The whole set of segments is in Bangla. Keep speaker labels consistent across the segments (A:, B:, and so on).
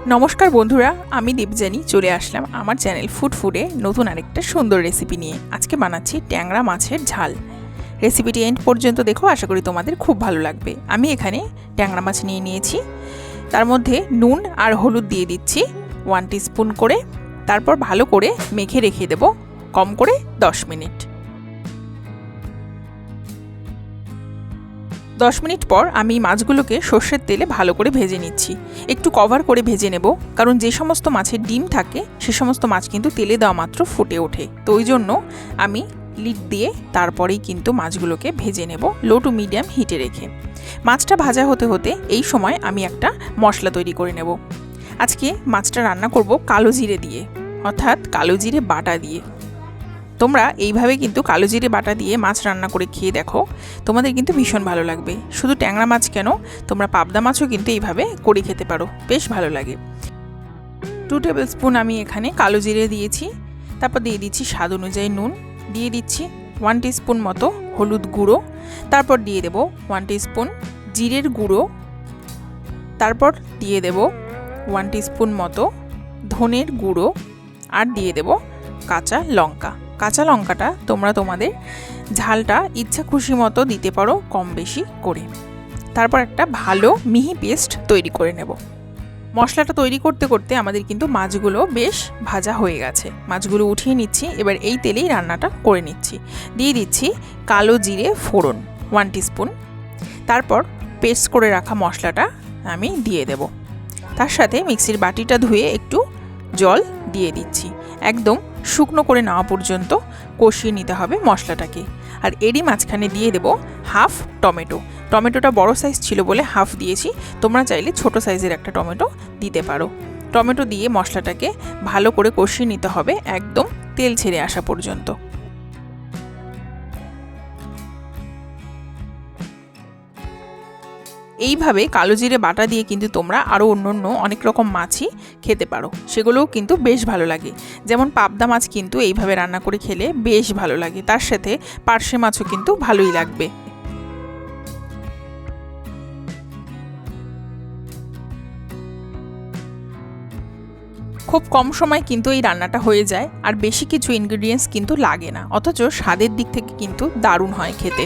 A: নমস্কার বন্ধুরা, আমি দীপজানি চলে আসলাম আমার চ্যানেল ফুডে নতুন আরেকটা সুন্দর রেসিপি নিয়ে। আজকে বানাচ্ছি ট্যাংরা মাছের ঝাল। রেসিপিটি এন্ড পর্যন্ত দেখো, আশা করি তোমাদের খুব ভালো লাগবে। আমি এখানে ট্যাংরা মাছ নিয়ে নিয়েছি, তার মধ্যে নুন আর হলুদ দিয়ে দিচ্ছি 1 টিস্পুন করে। তারপর ভালো করে মেখে রেখে দেব কম করে 10 মিনিট। 10 মিনিট পর আমি মাছগুলোকে সর্ষের তেলে ভালো করে ভেজে নিচ্ছি। একটু কভার করে ভেজে নেব, কারণ যে সমস্ত মাছের ডিম থাকে সে সমস্ত মাছ কিন্তু তেলে দেওয়া মাত্র ফুটে ওঠে। তো ওই জন্য আমি লিড দিয়ে তারপরেই কিন্তু মাছগুলোকে ভেজে নেব লো টু মিডিয়াম হিটে রেখে। মাছটা ভাজা হতে হতে এই সময় আমি একটা মশলা তৈরি করে নেব। আজকে মাছটা রান্না করব কালো জিরে দিয়ে, অর্থাৎ কালো জিরে বাটা দিয়ে। তোমরা এইভাবে কিন্তু কালো জিরে বাটা দিয়ে মাছ রান্না করে খেয়ে দেখো, তোমাদের কিন্তু ভীষণ ভালো লাগবে। শুধু ট্যাংরা মাছ কেন, তোমরা পাবদা মাছও কিন্তু এইভাবে করে খেতে পারো, বেশ ভালো লাগে। 2 টেবিল স্পুন আমি এখানে কালো জিরে দিয়েছি। তারপর দিয়ে দিচ্ছি স্বাদ অনুযায়ী নুন, দিয়ে দিচ্ছি 1 টিস্পুন মতো হলুদ গুঁড়ো, তারপর দিয়ে দেব 1 টিস্পুন জিরের গুঁড়ো, তারপর দিয়ে দেব 1 টিস্পুন মতো ধনের গুঁড়ো, আর দিয়ে দেব কাঁচা লঙ্কা। কাঁচা লঙ্কাটা তোমরা তোমাদের ঝালটা ইচ্ছা খুশি মতো দিতে পারো, কম বেশি করে। তারপর একটা ভালো মিহি পেস্ট তৈরি করে নেব। মশলাটা তৈরি করতে করতে আমাদের কিন্তু মাছগুলো বেশ ভাজা হয়ে গেছে। মাছগুলো উঠিয়ে নিচ্ছি, এবার এই তেলেই রান্নাটা করে নিচ্ছি। দিয়ে দিচ্ছি কালো জিরে ফোড়ন 1 টিস্পুন, তারপর পেস্ট করে রাখা মশলাটা আমি দিয়ে দেব। তার সাথে মিক্সির বাটিটা ধুয়ে একটু জল দিয়ে দিচ্ছি। একদম শুকনো করে নেওয়া পর্যন্ত কষিয়ে নিতে হবে মশলাটাকে। আর এরই মাঝখানে দিয়ে দেব হাফ টমেটো। টমেটোটা বড় সাইজ ছিল বলে হাফ দিয়েছি, তোমরা চাইলে ছোট সাইজের একটা টমেটো দিতে পারো। টমেটো দিয়ে মশলাটাকে ভালো করে কষিয়ে নিতে হবে একদম তেল ছেড়ে আসা পর্যন্ত। এইভাবে কালো জিরে বাটা দিয়ে কিন্তু তোমরা আরও অন্য অনেক রকম মাছই খেতে পারো, সেগুলোও কিন্তু বেশ ভালো লাগে। যেমন পাবদা মাছ কিন্তু এইভাবে রান্না করে খেলে বেশ ভালো লাগে, তার সাথে পার্শে মাছও কিন্তু ভালোই লাগবে। খুব কম সময় কিন্তু এই রান্নাটা হয়ে যায়, আর বেশি কিছু ইনগ্রেডিয়েন্টস কিন্তু লাগে না, অথচ স্বাদের দিক থেকে কিন্তু দারুণ হয় খেতে।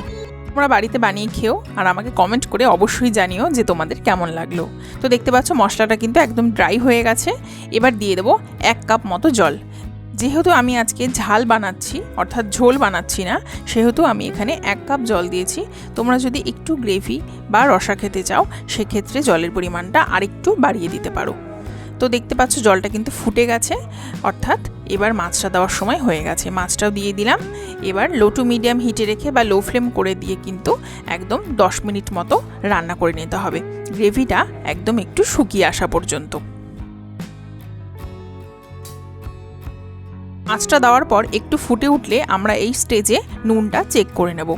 A: তোমরা বাড়িতে বানিয়ে খেও, আর আমাকে কমেন্ট করে অবশ্যই জানিও যে তোমাদের কেমন লাগলো। তো দেখতে পাচ্ছ মশলাটা কিন্তু একদম ড্রাই হয়ে গেছে। এবার দিয়ে দেবো 1 কাপ মতো জল। যেহেতু আমি আজকে ঝাল বানাচ্ছি, অর্থাৎ ঝোল বানাচ্ছি না, সেহেতু আমি এখানে 1 কাপ জল দিয়েছি। তোমরা যদি একটু গ্রেভি বা রসা খেতে চাও, সেক্ষেত্রে জলের পরিমাণটা আরেকটু বাড়িয়ে দিতে পারো। তো দেখতে পাচ্ছ জলটা কিন্তু ফুটে গেছে, অর্থাৎ এবার মাছটা দেওয়ার সময় হয়ে গেছে। মাছটাও দিয়ে দিলাম। এবার লো টু মিডিয়াম হিটে রেখে বা লো ফ্লেম করে দিয়ে কিন্তু একদম 10 মিনিট মতো রান্না করে নিতে হবে, গ্রেভিটা একদম একটু শুকিয়ে আসা পর্যন্ত। মাছটা দেওয়ার পর একটু ফুটে উঠলে আমরা এই স্টেজে নুনটা চেক করে নেব।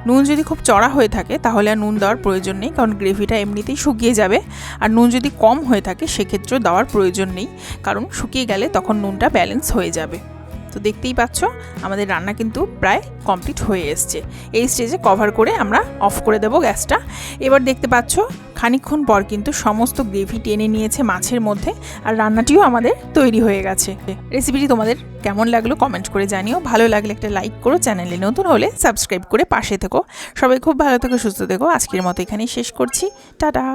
A: নুন যদি খুব চড়া হয়ে থাকে তাহলে আর নুন দেওয়ার প্রয়োজন নেই, কারণ গ্রেভিটা এমনিতেই শুকিয়ে যাবে। আর নুন যদি কম হয়ে থাকে সেক্ষেত্রেও দেওয়ার প্রয়োজন নেই, কারণ শুকিয়ে গেলে তখন নুনটা ব্যালেন্স হয়ে যাবে। তো দেখতেই পাচ্ছ আমাদের রান্না কিন্তু প্রায় কমপ্লিট হয়ে এসছে। এই স্টেজে কভার করে আমরা অফ করে দেব গ্যাসটা। এবার দেখতে পাচ্ছ খানিকক্ষণ পর কিন্তু সমস্ত গ্রেভি টেনে নিয়েছে মাছের মধ্যে, আর রান্নাটিও আমাদের তৈরি হয়ে গেছে। রেসিপিটি তোমাদের কেমন লাগলো কমেন্ট করে জানিও। ভালো লাগলে একটা লাইক করো, চ্যানেলে নতুন হলে সাবস্ক্রাইব করে পাশে থেকো। সবাই খুব ভালো থেকো, সুস্থ থেকো। আজকের মতো এখানেই শেষ করছি, টাটা।